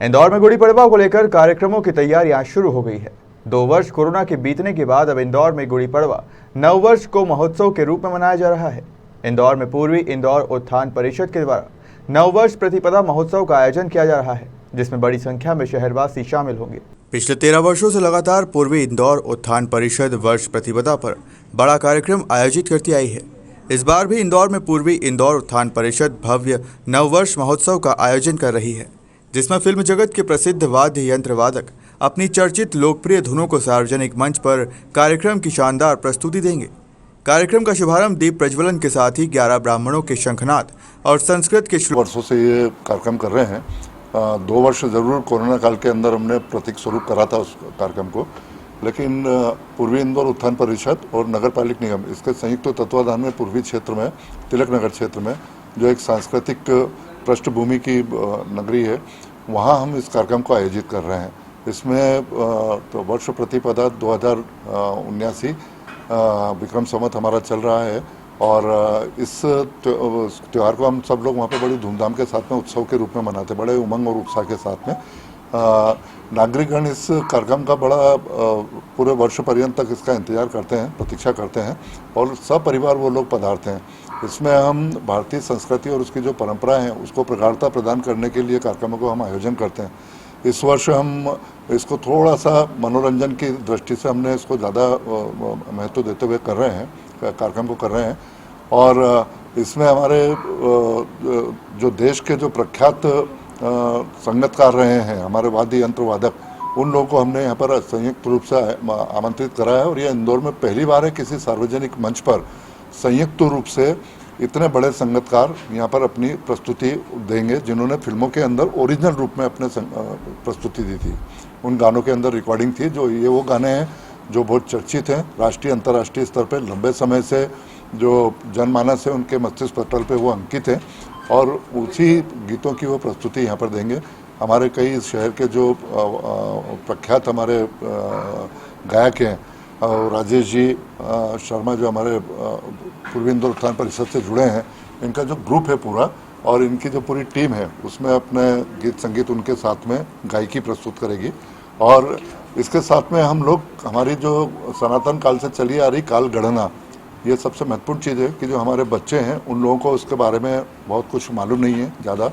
इंदौर में गुड़ी पड़वा को लेकर कार्यक्रमों की तैयारियां शुरू हो गई है। 2 वर्ष कोरोना के बीतने के बाद अब इंदौर में गुड़ी पड़वा नववर्ष को महोत्सव के रूप में मनाया जा रहा है। इंदौर में पूर्वी इंदौर उत्थान परिषद के द्वारा नववर्ष प्रतिपदा महोत्सव का आयोजन किया जा रहा है, जिसमें बड़ी संख्या में शहरवासी शामिल होंगे। पिछले 13 वर्षों से लगातार पूर्वी इंदौर उत्थान परिषद वर्ष प्रतिपदा पर बड़ा कार्यक्रम आयोजित करती आई है। इस बार भी इंदौर में पूर्वी इंदौर उत्थान परिषद भव्य नववर्ष महोत्सव का आयोजन कर रही है, जिसमें फिल्म जगत के प्रसिद्ध वाद्य यंत्र वादक अपनी चर्चित लोकप्रिय धुनों को सार्वजनिक मंच पर कार्यक्रम की शानदार प्रस्तुति देंगे। कार्यक्रम का शुभारंभ दीप प्रज्वलन के साथ ही 11 ब्राह्मणों के शंखनाद और संस्कृत के वर्षों से ये कार्यक्रम कर रहे हैं। 2 वर्ष जरूर कोरोना काल के अंदर हमने प्रतीक स्वरूप करा था उस कार्यक्रम को, लेकिन पूर्वी इंदौर उत्थान परिषद और नगर पालिक निगम इसके संयुक्त तत्वाधान में पूर्वी क्षेत्र में तिलक नगर क्षेत्र में जो एक सांस्कृतिक पृष्ठभूमि की नगरी है, वहाँ हम इस कार्यक्रम को आयोजित कर रहे हैं। इसमें तो वर्ष प्रतिपदा 2079 विक्रम संवत हमारा चल रहा है और इस त्यौहार को हम सब लोग वहाँ पे बड़ी धूमधाम के साथ में उत्सव के रूप में मनाते, बड़े उमंग और उत्साह के साथ में। नागरिकगण इस कार्यक्रम का बड़ा पूरे वर्ष पर्यंत तक इसका इंतजार करते हैं, प्रतीक्षा करते हैं और सब परिवार वो लोग पधारते हैं। इसमें हम भारतीय संस्कृति और उसकी जो परंपरा है उसको प्रगाढ़ता प्रदान करने के लिए कार्यक्रमों को हम आयोजन करते हैं। इस वर्ष हम इसको थोड़ा सा मनोरंजन की दृष्टि से हमने इसको ज़्यादा महत्व देते हुए कर रहे हैं, कार्यक्रम को कर रहे हैं। और इसमें हमारे जो देश के जो प्रख्यात संगीतकार रहे हैं, हमारे वाद्य यंत्र वादक, उन लोगों को हमने यहाँ पर संयुक्त रूप से आमंत्रित करा है और ये इंदौर में पहली बार है किसी सार्वजनिक मंच पर संयुक्त रूप से इतने बड़े संगीतकार यहाँ पर अपनी प्रस्तुति देंगे, जिन्होंने फिल्मों के अंदर ओरिजिनल रूप में अपने प्रस्तुति दी थी। उन गानों के अंदर रिकॉर्डिंग थी, जो ये वो गाने हैं जो बहुत चर्चित हैं राष्ट्रीय अंतर्राष्ट्रीय स्तर पर, लंबे समय से जो जनमानस है उनके मस्तिष्क पटल पे वो अंकित हैं और उसी गीतों की वो प्रस्तुति यहाँ पर देंगे। हमारे कई शहर के जो प्रख्यात हमारे गायक हैं, राजेश जी शर्मा जो हमारे पूर्वी इंदौर उत्थान परिषद से जुड़े हैं, इनका जो ग्रुप है पूरा और इनकी जो पूरी टीम है उसमें अपने गीत संगीत उनके साथ में गायकी प्रस्तुत करेगी। और इसके साथ में हम लोग हमारी जो सनातन काल से चली आ रही काल गणना, ये सबसे महत्वपूर्ण चीज़ है कि जो हमारे बच्चे हैं उन लोगों को उसके बारे में बहुत कुछ मालूम नहीं है ज़्यादा,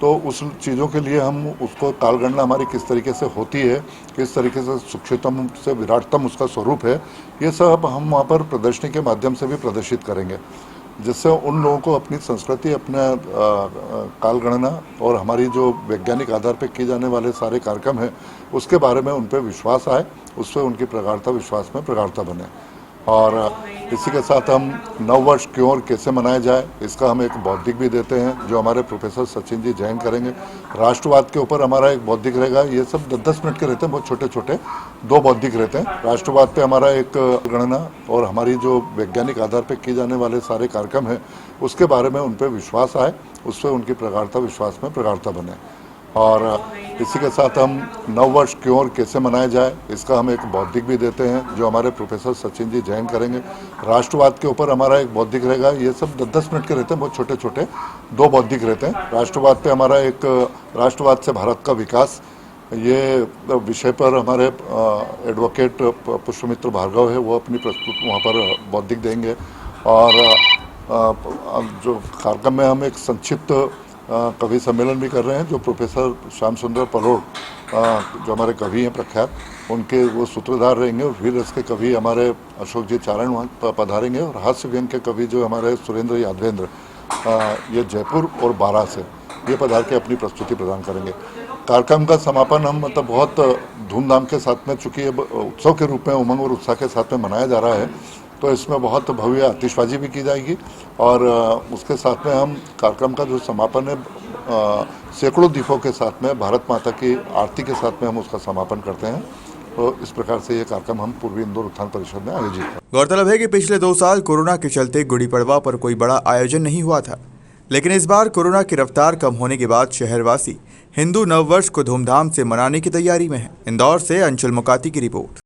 तो उस चीज़ों के लिए हम उसको कालगणना हमारी किस तरीके से होती है, किस तरीके से सूक्ष्मतम से विराटतम उसका स्वरूप है, ये सब हम वहाँ पर प्रदर्शनी के माध्यम से भी प्रदर्शित करेंगे, जिससे उन लोगों को अपनी संस्कृति, अपना कालगणना और हमारी जो वैज्ञानिक आधार पर किए जाने वाले सारे कार्यक्रम हैं उसके बारे में उन पर विश्वास आए, उससे उनकी प्रगाढ़ता विश्वास में प्रगाढ़ता बने। और इसी के साथ हम नववर्ष क्यों और कैसे मनाया जाए इसका हम एक बौद्धिक भी देते हैं, जो हमारे प्रोफेसर सचिन जी जैन करेंगे। राष्ट्रवाद के ऊपर हमारा एक बौद्धिक रहेगा, ये सब 10-10 मिनट के रहते हैं, बहुत छोटे छोटे 2 बौद्धिक रहते हैं। राष्ट्रवाद पे हमारा एक गणना और हमारी जो वैज्ञानिक आधार पर किए जाने वाले सारे कार्यक्रम हैं उसके बारे में उन पर विश्वास आए, उससे उनकी प्रगाढ़ता विश्वास में प्रगाढ़ता बने। और इसी के साथ हम नववर्ष क्यों और कैसे मनाया जाए इसका हम एक बौद्धिक भी देते हैं, जो हमारे प्रोफेसर सचिन जी जैन करेंगे। राष्ट्रवाद के ऊपर हमारा एक बौद्धिक रहेगा, ये सब 10-10 मिनट के रहते हैं, बहुत छोटे छोटे 2 बौद्धिक रहते हैं। राष्ट्रवाद पे हमारा एक राष्ट्रवाद से भारत का विकास, ये विषय पर हमारे एडवोकेट पुष्पमित्र भार्गव है, वो अपनी प्रस्तुत वहाँ पर बौद्धिक देंगे। और जो कार्यक्रम में हम एक संक्षिप्त कवि सम्मेलन भी कर रहे हैं, जो प्रोफेसर श्याम सुंदर पलोड़ जो हमारे कवि हैं प्रख्यात, उनके वो सूत्रधार रहेंगे। और वीर रस के कवि हमारे अशोक जी चारण वहाँ पधारेंगे और हास्य व्यंग के कवि जो हमारे सुरेंद्र यादवेंद्र ये जयपुर और बारा से ये पधार के अपनी प्रस्तुति प्रदान करेंगे। कार्यक्रम का समापन हम मतलब बहुत धूमधाम के साथ में, चूँकि उत्सव के रूप में उमंग और उत्साह के साथ में मनाया जा रहा है, तो इसमें बहुत भव्य आतिशबाजी भी की जाएगी। और उसके साथ में हम कार्यक्रम का जो समापन है सैकड़ों दीपों के साथ में भारत माता की आरती के साथ में हम उसका समापन करते हैं। तो इस प्रकार से ये कार्यक्रम हम पूर्वी इंदौर उत्थान परिषद में आयोजित हैं। गौरतलब है कि पिछले 2 साल कोरोना के चलते गुड़ी पड़वा पर कोई बड़ा आयोजन नहीं हुआ था, लेकिन इस बार कोरोना की रफ्तार कम होने के बाद शहरवासी हिंदू नववर्ष को धूमधाम से मनाने की तैयारी में है। इंदौर से अंशुल मुकाती की रिपोर्ट।